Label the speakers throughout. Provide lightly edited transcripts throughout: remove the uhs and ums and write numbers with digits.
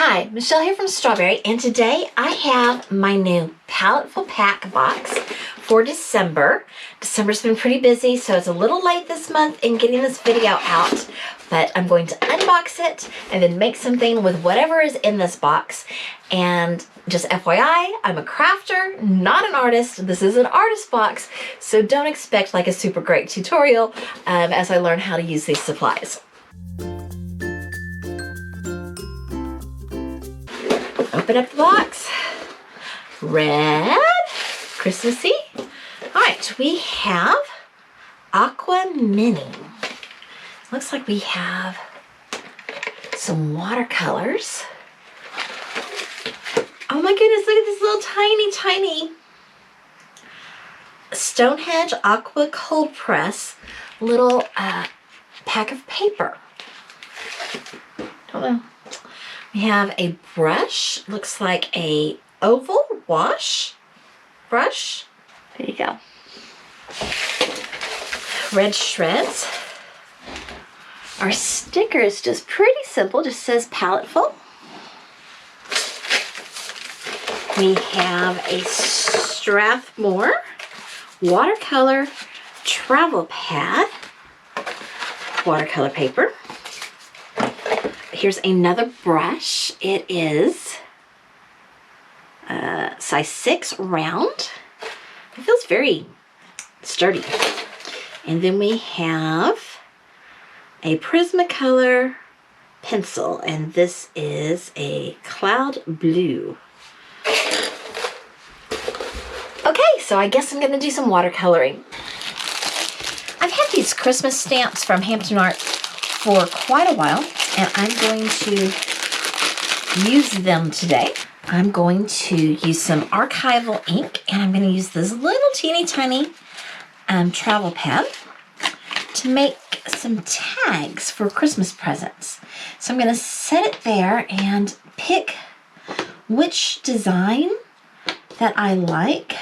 Speaker 1: Hi, Michelle here from Straw-Bearie, and today I have my new Paletteful pack box for December. December's been pretty busy, so it's a little late this month in getting this video out, but I'm going to unbox it and then make something with whatever is in this box. And just FYI, I'm a crafter, not an artist. This is an artist box, so don't expect like a super great tutorial as I learn how to use these supplies. Open up the box. Red, Christmassy. All right, we have Aqua Mini. Looks like we have some watercolors. Oh my goodness, look at this little tiny Stonehenge Aqua Cold Press little pack of paper. Don't know. We have a brush, looks like a oval wash brush. There you go. Red shreds. Our sticker is just pretty simple, just says Paletteful. We have a Strathmore watercolor travel pad, watercolor paper. Here's another brush. It is size 6 round. It feels very sturdy. And then we have a Prismacolor pencil, and this is a cloud blue. Okay, so I guess I'm gonna do some watercoloring. I've had these Christmas stamps from Hampton Art for quite a while, and I'm going to use them today. I'm going to use some archival ink, and I'm going to use this little teeny tiny travel pad to make some tags for Christmas presents. So I'm going to set it there and pick which design that I like.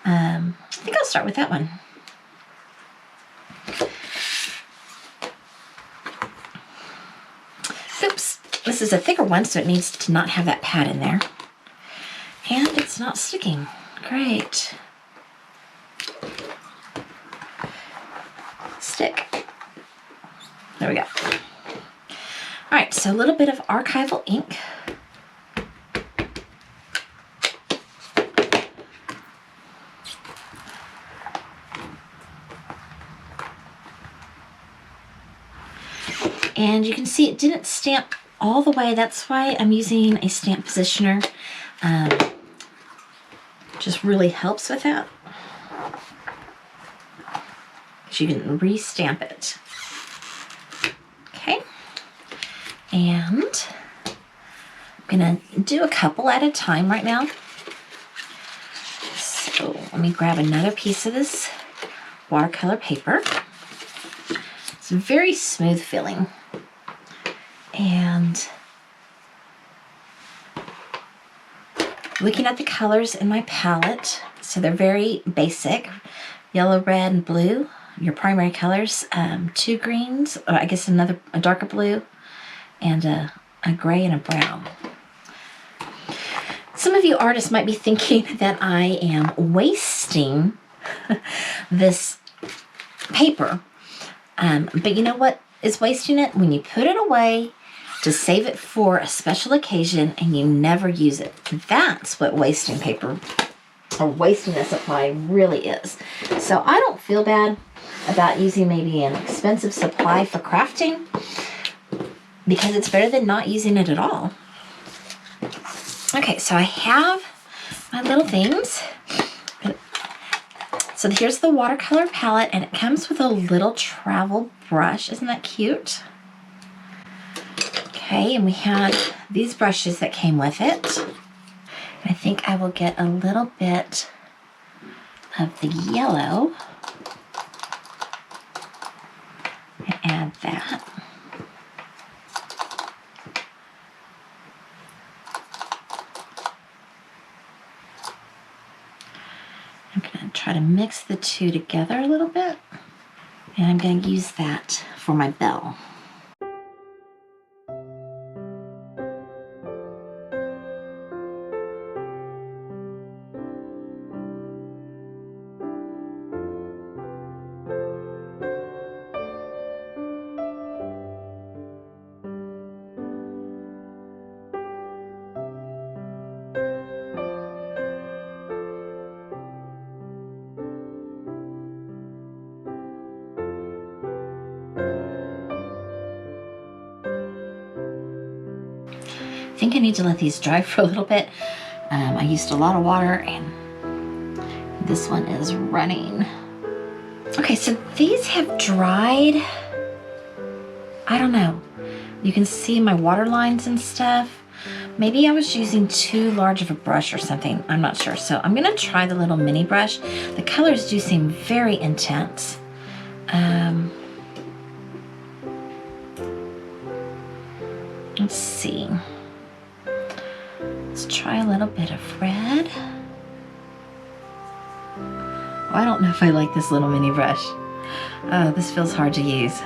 Speaker 1: I think I'll start with that one. Oops, this is a thicker one, so it needs to not have that pad in there. And it's not sticking. Great. Stick. There we go. All right, so a little bit of archival ink. And you can see it didn't stamp all the way. That's why I'm using a stamp positioner. Just really helps with that. You can re-stamp it. Okay. And I'm gonna do a couple at a time right now. So let me grab another piece of this watercolor paper. It's very smooth feeling. And looking at the colors in my palette, so they're very basic. Yellow, red, and blue, your primary colors. 2 greens, or I guess a darker blue, and a gray and a brown. Some of you artists might be thinking that I am wasting this paper. But you know what is wasting it? When you put it away to save it for a special occasion and you never use it. That's what wasting paper or wasting a supply really is. So I don't feel bad about using maybe an expensive supply for crafting, because it's better than not using it at all. Okay, so I have my little things. So here's the watercolor palette, and it comes with a little travel brush. Isn't that cute? Okay, and we had these brushes that came with it. I think I will get a little bit of the yellow and add that. I'm going to try to mix the two together a little bit. And I'm going to use that for my bell. think I need to let these dry for a little bit. I used a lot of water and this one is running. Okay, so these have dried. I don't know. You can see my water lines and stuff. Maybe I was using too large of a brush or something. I'm not sure. So I'm gonna try the little mini brush. The colors do seem very intense. Let's see. Let's try a little bit of red. Oh, I don't know if I like this little mini brush. Oh, this feels hard to use.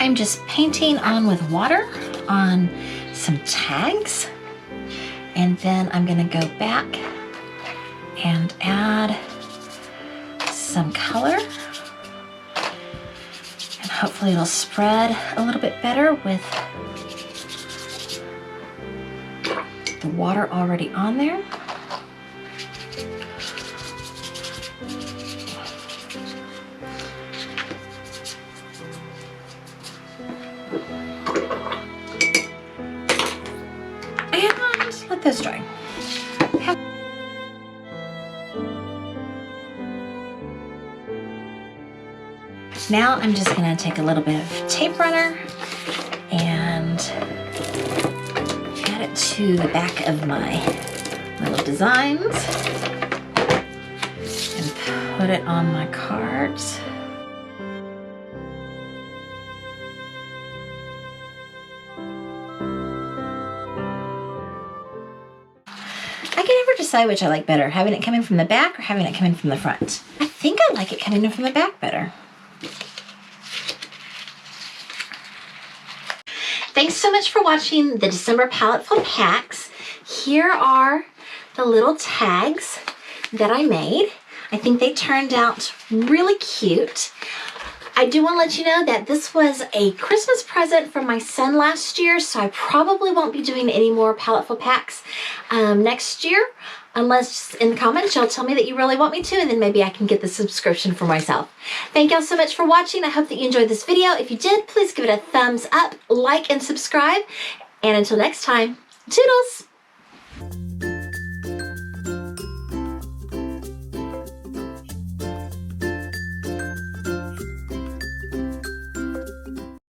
Speaker 1: I'm just painting on with water on some tags, and then I'm gonna go back and add some color, and hopefully it'll spread a little bit better with the water already on there. And let those dry. Now I'm just gonna take a little bit of tape runner and add it to the back of my little designs and put it on my cards. I can never decide which I like better, having it coming from the back or having it coming from the front. I think I like it coming in from the back better. Thanks so much for watching the December Paletteful packs. Here are the little tags that I made. I think they turned out really cute. I do want to let you know that this was a Christmas present from my son last year, so I probably won't be doing any more Paletteful packs next year, unless in the comments y'all tell me that you really want me to, and then maybe I can get the subscription for myself. Thank y'all so much for watching. I hope that you enjoyed this video. If you did, please give it a thumbs up, like, and subscribe. And until next time, toodles!